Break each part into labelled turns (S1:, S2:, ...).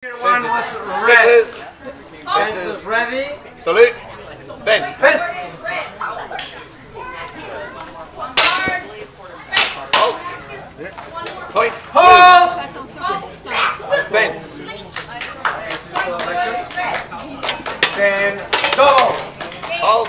S1: One was red.
S2: Fence
S1: is ready.
S2: Salute. Fence.
S1: Fence.
S2: Hold. Point.
S1: Hold.
S2: Fence.
S1: Then double.
S2: Hold.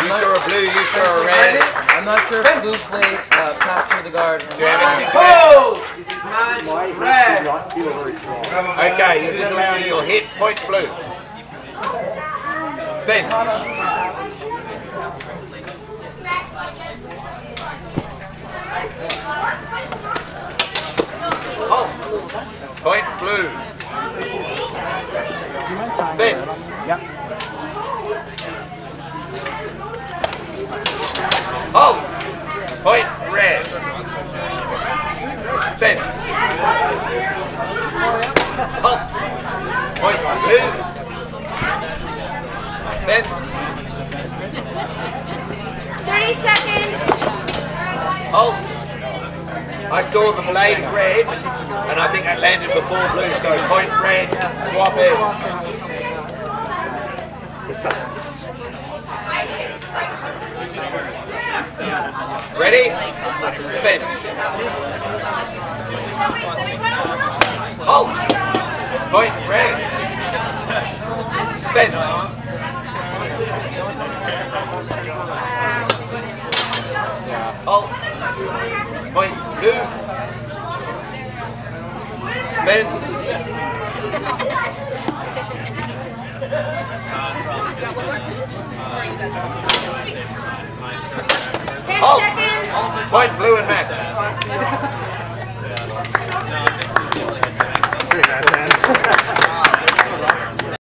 S2: You saw a blue, you saw a red.
S3: I'm not sure if blue played pass through the guard.
S2: Do you have anything to
S1: Hold. This is nice. Red.
S2: add? Okay, you disallow your hit. Point blue. Fence. Hold. Point blue. Fence.
S3: Yep.
S2: Hold. Point red. Fence. Hold. Point blue. Fence.
S4: 30 seconds.
S2: Hold. I saw the blade red, and I think that landed before blue, so point red, swap in. Ready? Fence. Hold. Point red. Fence. Hold. Point blue. Fence. Hold. Point blue and match.